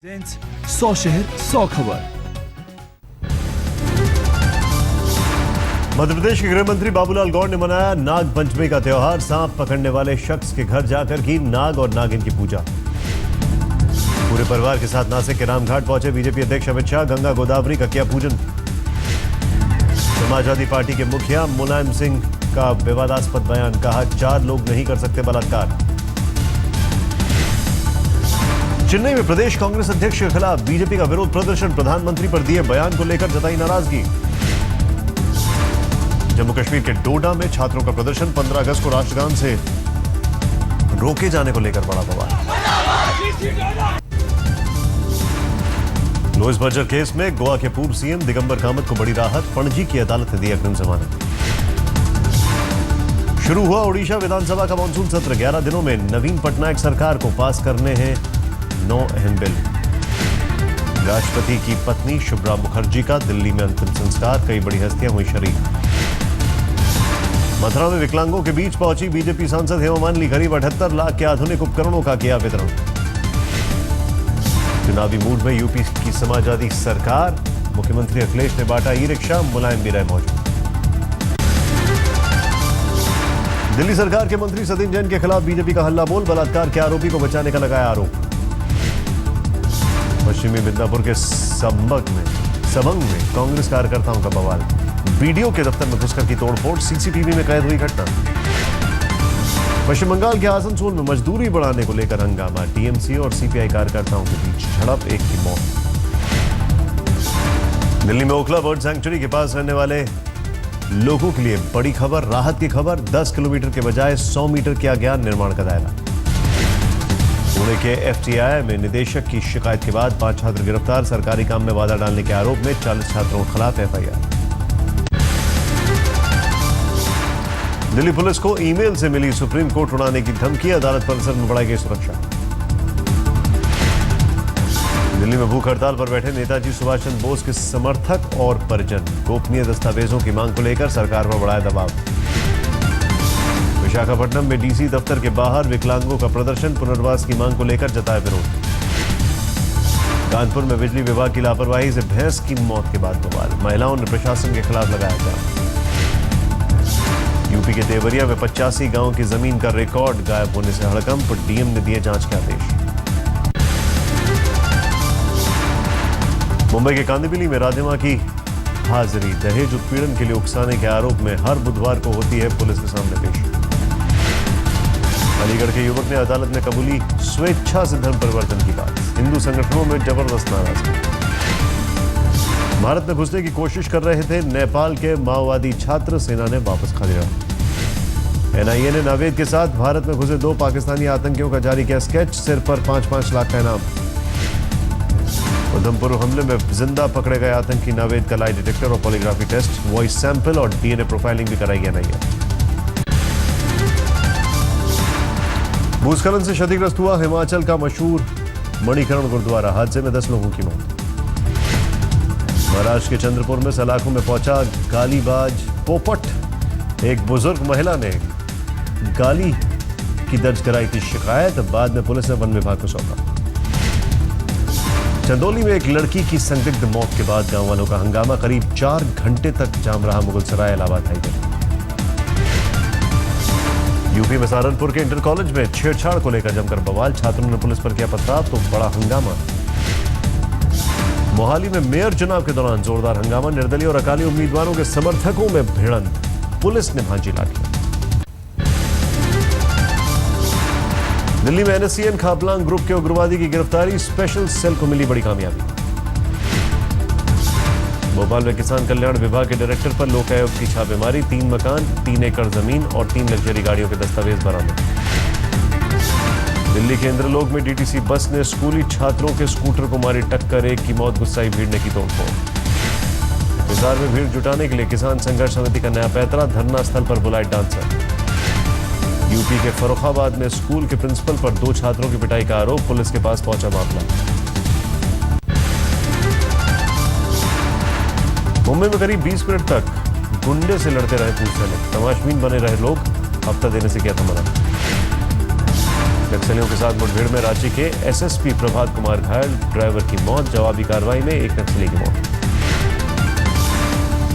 100 शहर 100 खबर। मध्य प्रदेश के गृह मंत्री बाबूलाल गौड़ ने मनाया नाग पंचमी का त्योहार। सांप पकड़ने वाले शख्स के घर जाकर की नाग और नागिन की पूजा। पूरे परिवार के साथ नासिक के रामघाट पहुंचे बीजेपी अध्यक्ष अमित शाह। गंगा गोदावरी का किया पूजन। समाजवादी पार्टी के मुखिया मुलायम सिंह का विवादास्पद बयान, कहा 4 लोग नहीं कर सकते बलात्कार। चेन्नई में प्रदेश कांग्रेस अध्यक्ष के खिलाफ बीजेपी का विरोध प्रदर्शन। प्रधानमंत्री पर दिए बयान को लेकर जताई नाराजगी। जम्मू कश्मीर के डोडा में छात्रों का प्रदर्शन। 15 अगस्त को राष्ट्रगान से रोके जाने को लेकर बड़ा बवाल। लोइस बर्जर केस में गोवा के पूर्व सीएम दिगंबर कामत को बड़ी राहत। पणजी की अदालत ने दी अग्रिम जमानत। शुरू हुआ ओडिशा विधानसभा का मानसून सत्र। 11 दिनों में नवीन पटनायक सरकार को पास करने हैं 9 अहम बिल। राष्ट्रपति की पत्नी शुभ्रा मुखर्जी का दिल्ली में अंतिम संस्कार। कई बड़ी हस्तियां हुई शरीक। मथुरा में विकलांगों के बीच पहुंची बीजेपी सांसद हेमा मालिनी। करीब 78 लाख के आधुनिक उपकरणों का किया वितरण। चुनावी मूड में यूपी की समाजवादी सरकार। मुख्यमंत्री अखिलेश ने बांटा ई रिक्शा। मुलायम भी रहे मौजूद। दिल्ली सरकार के मंत्री सचिन जैन के खिलाफ बीजेपी का हल्ला बोल। बलात्कार के आरोपी को बचाने का लगाया आरोप। पश्चिमी मिदनापुर के सबंग में कांग्रेस कार्यकर्ताओं का बवाल। बीडीओ के दफ्तर में घुसकर की तोड़फोड़। सीसीटीवी में कैद हुई घटना। पश्चिम बंगाल के आसनसोल में मजदूरी बढ़ाने को लेकर हंगामा। टीएमसी और सीपीआई कार्यकर्ताओं के बीच झड़प, एक की मौत। दिल्ली में ओखला बर्ड सैंक्चुरी के पास रहने वाले लोगों के लिए बड़ी खबर, राहत की खबर। 10 किलोमीटर के बजाय 100 मीटर किया गया निर्माण का दायरा। पुणे के एफटीआई में निदेशक की शिकायत के बाद 5 छात्र गिरफ्तार। सरकारी काम में बाधा डालने के आरोप में 40 छात्रों के खिलाफ एफआईआर। दिल्ली पुलिस को ईमेल से मिली सुप्रीम कोर्ट उड़ाने की धमकी। अदालत परिसर में बढ़ाई गई सुरक्षा। दिल्ली में भूख हड़ताल पर बैठे नेताजी सुभाष चंद्र बोस के समर्थक और परिजन। गोपनीय दस्तावेजों की मांग को लेकर सरकार पर बढ़ाया दबाव। विशाखापट्टनम में डीसी दफ्तर के बाहर विकलांगों का प्रदर्शन। पुनर्वास की मांग को लेकर जताया विरोध। कानपुर में बिजली विभाग की लापरवाही से भैंस की मौत के बाद बवाल। महिलाओं ने प्रशासन के खिलाफ लगाया जाम। यूपी के देवरिया में 85 गांव की जमीन का रिकॉर्ड गायब होने से हड़कंप। डीएम ने दिए जांच के आदेश। मुंबई के कांदिवली में राधिमा की हाजिरी। दहेज उत्पीड़न के लिए उकसाने के आरोप में हर बुधवार को होती है पुलिस के सामने पेश। अलीगढ़ के युवक ने अदालत में कबूली स्वेच्छा से धर्म परिवर्तन की बात। हिंदू संगठनों में जबरदस्त नाराजगी। भारत में घुसने की कोशिश कर रहे थे नेपाल के माओवादी छात्र। सेना ने वापस खा लिया। एनआईए ने नावेद के साथ भारत में घुसे 2 पाकिस्तानी आतंकियों का जारी किया स्केच। सिर पर 5-5 लाख का इनाम। उधमपुर हमले में जिंदा पकड़े गए आतंकी नावेद का लाई डिटेक्टर और पॉलीग्राफी टेस्ट, वॉइस सैंपल और डीएनए प्रोफाइलिंग भी कराई एनआईए। भूस्खलन से क्षतिग्रस्त हुआ हिमाचल का मशहूर मणिकर्ण गुरुद्वारा। हादसे में 10 लोगों की मौत। महाराष्ट्र के चंद्रपुर में सलाखों में पहुंचा गालीबाज पोपट। एक बुजुर्ग महिला ने गाली की दर्ज कराई थी शिकायत। बाद में पुलिस ने वन विभाग को सौंपा। चंदौली में एक लड़की की संदिग्ध मौत के बाद गांव वालों का हंगामा। करीब 4 घंटे तक जाम रहा मुगलसराय इलाहाबाद हाईवे। यूपी में सहारनपुर के इंटर कॉलेज में छेड़छाड़ को लेकर जमकर बवाल। छात्रों ने पुलिस पर किया पथराव तो बड़ा हंगामा। मोहाली में मेयर चुनाव के दौरान जोरदार हंगामा। निर्दलीय और अकाली उम्मीदवारों के समर्थकों में भिड़ंत। पुलिस ने भांजी लाठी। दिल्ली में एनएससीएन खापलांग ग्रुप के उग्रवादी की गिरफ्तारी। स्पेशल सेल को मिली बड़ी कामयाबी। भोपाल में किसान कल्याण विभाग के डायरेक्टर पर लोकायुक्त की छापेमारी। 3 मकान, 3 एकड़ जमीन और 3 लग्जरी गाड़ियों के दस्तावेज बरामद। दिल्ली के इंद्रलोक में डीटीसी बस ने स्कूली छात्रों के स्कूटर को मारी टक्कर। एक की मौत, गुस्साई भीड़ ने की तोड़फोड़। हिसार में भीड़ जुटाने के लिए किसान संघर्ष समिति का नया पैतरा। धरना स्थल पर बुलाए डांसर। यूपी के फर्रुखाबाद में स्कूल के प्रिंसिपल पर 2 छात्रों की पिटाई का आरोप। पुलिस के पास पहुंचा मामला। मुंबई में करीब 20 मिनट तक गुंडे से लड़ते रहे पुलिस वाले। तमाशबीन बने रहे लोग। हफ्ता देने से किया था मना। नक्सलियों के साथ मुठभेड़ में रांची के एसएसपी प्रभात कुमार घायल, ड्राइवर की मौत। जवाबी कार्रवाई में एक नक्सली की मौत।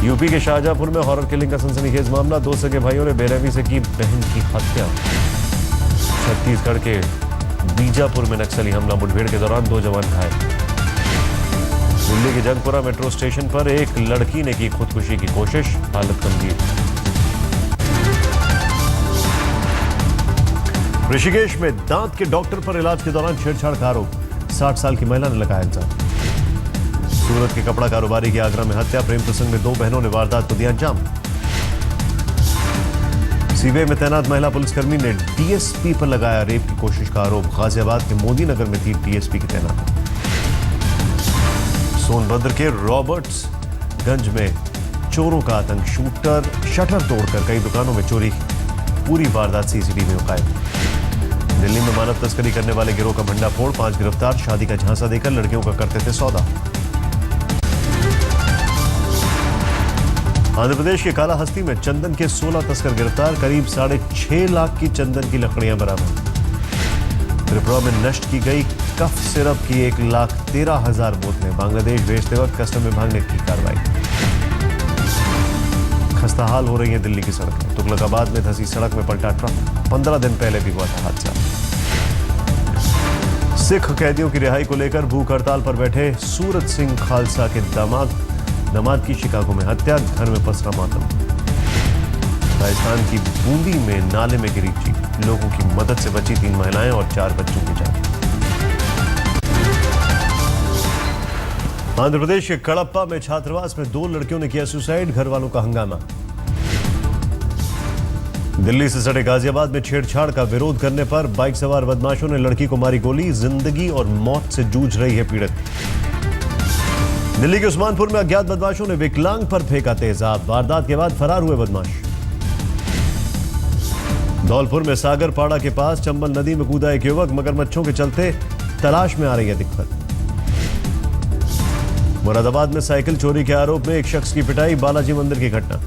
यूपी के शाहजहांपुर में हॉरर किलिंग का सनसनीखेज मामला। 2 सगे भाइयों ने बेरहमी से की बहन की हत्या। छत्तीसगढ़ के बीजापुर में नक्सली हमला, मुठभेड़ के दौरान 2 जवान घायल। दिल्ली के जंगपुरा मेट्रो स्टेशन पर एक लड़की ने की खुदकुशी की कोशिश, हालत गंभीर। ऋषिकेश में दांत के डॉक्टर पर इलाज के दौरान छेड़छाड़ का आरोप, 60 साल की महिला ने लगाया इल्जाम। सूरत के कपड़ा कारोबारी की आगरा में हत्या, प्रेम प्रसंग में 2 बहनों ने वारदात को दिया अंजाम। सीबीआई में तैनात महिला पुलिसकर्मी ने डीएसपी पर लगाया रेप की कोशिश का आरोप। गाजियाबाद के मोदी नगर में थी डीएसपी की तैनात। सोनभद्र के रॉबर्ट्सगंज में चोरों का आतंक, शटर तोड़कर कई दुकानों में चोरी, पूरी वारदात सीसीटीवी में कायम। दिल्ली में मानव तस्करी करने वाले गिरोह का भंडाफोड़, 5 गिरफ्तार, शादी का झांसा देकर लड़कियों का करते थे सौदा। आंध्र प्रदेश के कालाहस्ती में चंदन के 16 तस्कर गिरफ्तार, करीब 6.5 लाख की चंदन की लकड़ियां बरामद। त्रिपुरा में नष्ट की गई कफ सिरप की 1,13,000 बोतलें, बांग्लादेश भेजते वक्त कस्टम विभाग ने की कार्रवाई। खस्ता हाल हो रही है दिल्ली की सड़कें, तुगलकाबाद में धंसी सड़क में पलटा ट्रक, 15 दिन पहले भी हुआ था हादसा। सिख कैदियों की रिहाई को लेकर भूख हड़ताल पर बैठे सूरत सिंह खालसा के दामाद की शिकागो में हत्या, घर में पसरा मातम। राजस्थान की बूंदी में नाले में गिरी जीप, लोगों की मदद से बची 3 महिलाएं और 4 बच्चों की जान। आंध्र प्रदेश के कड़प्पा में छात्रावास में 2 लड़कियों ने किया सुसाइड, घर वालों का हंगामा। दिल्ली से सटे गाजियाबाद में छेड़छाड़ का विरोध करने पर बाइक सवार बदमाशों ने लड़की को मारी गोली, जिंदगी और मौत से जूझ रही है पीड़ित। दिल्ली के उस्मानपुर में अज्ञात बदमाशों ने विकलांग पर फेंका तेजाब, वारदात के बाद फरार हुए बदमाश। धौलपुर में सागरपाड़ा के पास चंबल नदी में कूदा एक युवक, मगरमच्छों के चलते तलाश में आ रही है दिक्कत। मुरादाबाद में साइकिल चोरी के आरोप में एक शख्स की पिटाई, बालाजी मंदिर की घटना।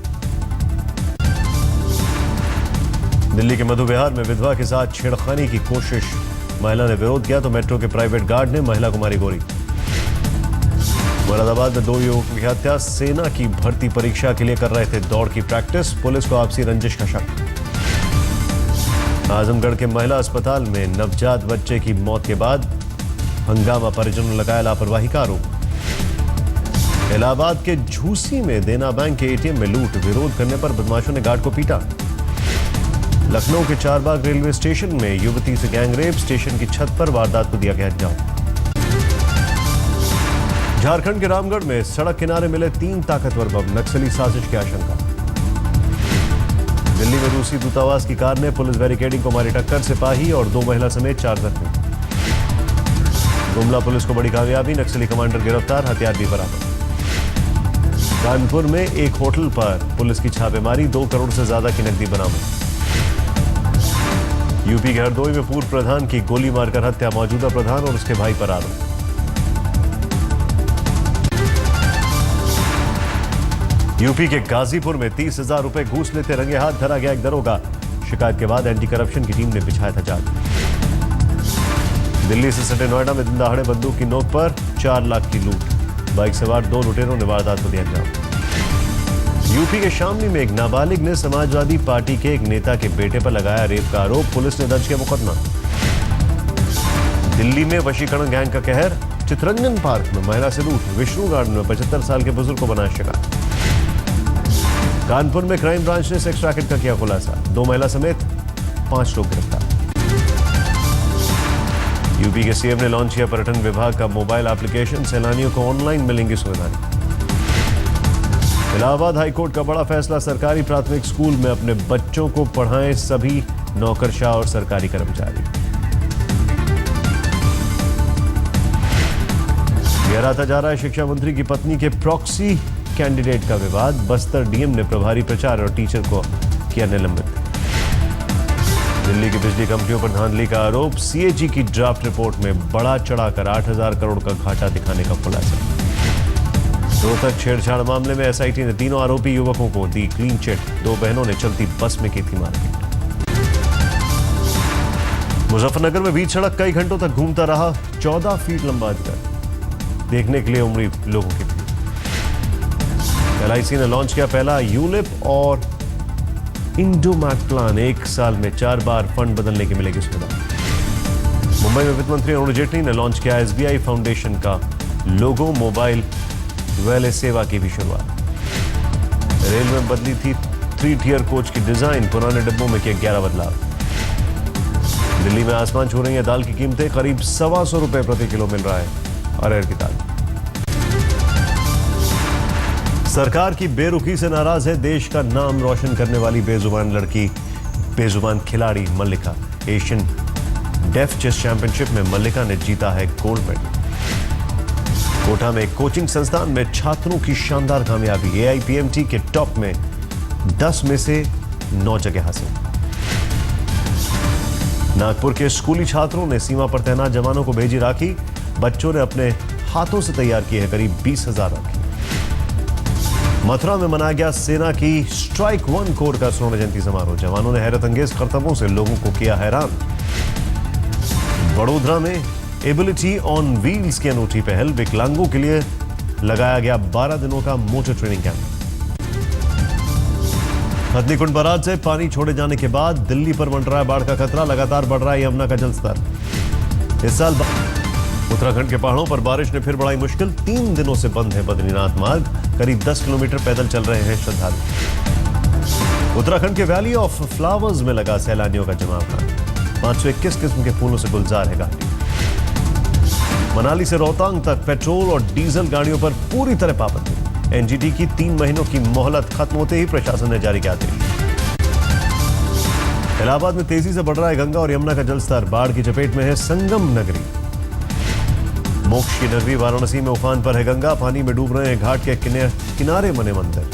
दिल्ली के मधु विहार में विधवा के साथ छेड़खानी की कोशिश, महिला ने विरोध किया तो मेट्रो के प्राइवेट गार्ड ने महिला को मारी गोली। मुरादाबाद में 2 युवकों की हत्या, सेना की भर्ती परीक्षा के लिए कर रहे थे दौड़ की प्रैक्टिस, पुलिस को आपसी रंजिश का शक। आजमगढ़ के महिला अस्पताल में नवजात बच्चे की मौत के बाद हंगामा, परिजनों ने लगाया लापरवाही का आरोप। इलाहाबाद के झूसी में देना बैंक के एटीएम में लूट, विरोध करने पर बदमाशों ने गार्ड को पीटा। लखनऊ के चारबाग रेलवे स्टेशन में युवती से गैंगरेप, स्टेशन की छत पर वारदात को दिया गया अंजाम। झारखंड के रामगढ़ में सड़क किनारे मिले 3 ताकतवर बम, नक्सली साजिश की आशंका। दिल्ली में रूसी दूतावास की कार ने पुलिस बैरिकेडिंग को मारी टक्कर, सिपाही और 2 महिला समेत 4 जख्मी। गुमला पुलिस को बड़ी कामयाबी, नक्सली कमांडर गिरफ्तार, हथियार भी बरामद। कानपुर में एक होटल पर पुलिस की छापेमारी, 2 करोड़ से ज्यादा की नकदी बरामद। यूपी के हरदोई में पूर्व प्रधान की गोली मारकर हत्या, मौजूदा प्रधान और उसके भाई पर आरोप। यूपी के गाजीपुर में 30,000 रुपए घूस लेते रंगे हाथ धरा गया एक दरोगा, शिकायत के बाद एंटी करप्शन की टीम ने बिछाया था जाल। दिल्ली से सटे नोएडा में दिन दहाड़े बंदूक की नोक पर 4 लाख की लूट, बाइक सवार 2 लुटेरों ने वारदात को दिया अंजाम। यूपी के शामली में एक नाबालिग ने समाजवादी पार्टी के एक नेता के बेटे पर लगाया रेप का आरोप, पुलिस ने दर्ज किया मुकदमा। दिल्ली में वशीकरण गैंग का कहर, चितरंजन पार्क में महिला से लूट, विष्णु गार्डन में 75 साल के बुजुर्ग को बनाया शिकार। कानपुर में क्राइम ब्रांच ने सेक्स रैकेट का किया खुलासा, 2 महिला समेत 5 लोग गिरफ्तार। यूपी के सीएम ने लॉन्च किया पर्यटन विभाग का मोबाइल एप्लीकेशन, सैलानियों को ऑनलाइन मिलेंगी सुविधाएं। इलाहाबाद हाईकोर्ट का बड़ा फैसला, सरकारी प्राथमिक स्कूल में अपने बच्चों को पढ़ाएं सभी नौकरशाह और सरकारी कर्मचारी। गहराता जा रहा है शिक्षा मंत्री की पत्नी के प्रॉक्सी कैंडिडेट का विवाद, बस्तर डीएम ने प्रभारी प्राचार्य और टीचर को किया निलंबित। दिल्ली की बिजली कंपनियों पर धांधली का आरोप, सीएजी की ड्राफ्ट रिपोर्ट में बढ़ा चढ़ाकर 8,000 करोड़ का घाटा दिखाने का खुलासा। रोहतक छेड़छाड़ मामले में एसआईटी ने 3 आरोपी युवकों को दी क्लीन चिट, 2 बहनों ने चलती बस में की थी मारपीट। मुजफ्फरनगर में बीच सड़क कई घंटों तक घूमता रहा 14 फीट लंबा अजगर, देखने के लिए उमड़ी लोगों की भीड़। LIC ने लॉन्च किया पहला यूलिप और इंडोमैट प्लान, 1 साल में 4 बार फंड बदलने की मिलेगी सुविधा। मुंबई में वित्त मंत्री अरुण जेटली ने लॉन्च किया SBI फाउंडेशन का लोगो, मोबाइल वैले सेवा की भी शुरुआत। रेलवे में बदली थी 3 टियर कोच की डिजाइन, पुराने डिब्बों में किए 11 बदलाव। दिल्ली में आसमान छू रही है दाल की कीमतें, करीब 125 रुपए प्रति किलो मिल रहा है अरहर की दाल। सरकार की बेरुखी से नाराज है देश का नाम रोशन करने वाली बेजुबान खिलाड़ी मल्लिका। एशियन डेफ चेस चैंपियनशिप में मल्लिका ने जीता है गोल्ड मेडल। कोटा में कोचिंग संस्थान में छात्रों की शानदार कामयाबी, AIPMT के टॉप में 10 में से 9 जगह हासिल। नागपुर के स्कूली छात्रों ने सीमा पर तैनात जवानों को भेजी राखी, बच्चों ने अपने हाथों से तैयार की है करीब 20,000 राखी। मथुरा में मनाया गया सेना की स्ट्राइक 1 कोर का स्वर्ण जयंती समारोह, जवानों ने हैरत अंगेज करतबों से लोगों को किया हैरान। बड़ोदरा में एबिलिटी ऑन व्हील्स की अनूठी पहल, विकलांगों के लिए लगाया गया 12 दिनों का motor training camp. Hathnikund barrage से पानी छोड़े जाने के बाद दिल्ली पर मंडरा है बाढ़ का खतरा, लगातार बढ़ रहा है यमुना का जलस्तर। इस साल उत्तराखंड के पहाड़ों पर बारिश ने फिर बढ़ाई मुश्किल, 3 दिनों से बंद है बद्रीनाथ मार्ग, करीब 10 किलोमीटर पैदल चल रहे हैं श्रद्धालु। उत्तराखंड के वैली ऑफ फ्लावर्स में लगा सैलानियों का जमावड़ा, 521 किस्म के फूलों से गुलजार है घाटी। मनाली से रोहतांग तक पेट्रोल और डीजल गाड़ियों पर पूरी तरह पाबंदी, NGT की 3 महीनों की मोहलत खत्म होते ही प्रशासन ने जारी किया आदेश। इलाहाबाद में तेजी से बढ़ रहा है गंगा और यमुना का जलस्तर, बाढ़ की चपेट में है संगम नगरी। मोक्ष की नगरी वाराणसी में उफान पर है गंगा, पानी में डूब रहे हैं घाट के किनारे बने मंदिर।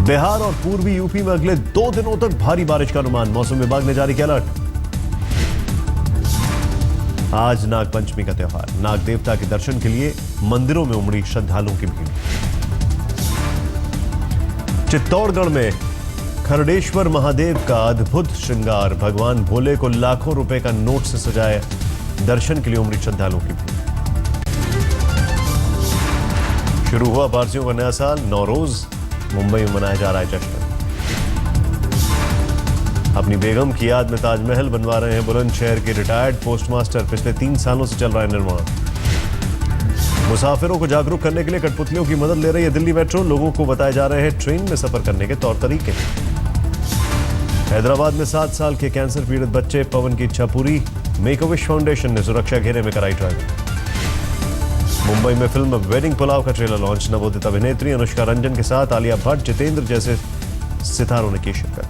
बिहार और पूर्वी यूपी में अगले 2 दिनों तक भारी बारिश का अनुमान, मौसम विभाग ने जारी किया अलर्ट। आज नाग पंचमी का त्योहार, नाग देवता के दर्शन के लिए मंदिरों में उमड़ी श्रद्धालुओं की भीड़। चित्तौड़गढ़ में खरडेश्वर महादेव का अद्भुत श्रृंगार, भगवान भोले को लाखों रुपए का नोट से सजाए दर्शन के लिए उमड़ी श्रद्धालुओं की भीड़। शुरू हुआ पारसियों का नया साल, नौरोज, मुंबई में मनाया जा रहा है जश्न। अपनी बेगम की याद में ताजमहल बनवा रहे हैं बुलंदशहर के रिटायर्ड पोस्टमास्टर, पिछले 3 सालों से चल रहा है निर्माण। मुसाफिरों को जागरूक करने के लिए कठपुतलियों की मदद ले रही है दिल्ली मेट्रो, लोगों को बताए जा रहे हैं ट्रेन में सफर करने के तौर तरीके। हैदराबाद में 7 साल के कैंसर पीड़ित बच्चे पवन की इच्छा पूरी, मेक अ विश फाउंडेशन ने सुरक्षा घेरे में कराई ड्राइविंग। मुंबई में फिल्म वेडिंग पुलाव का ट्रेलर लॉन्च, नवोदित अभिनेत्री अनुष्का रंजन के साथ आलिया भट्ट, जितेंद्र जैसे सितारों ने की शिरकत।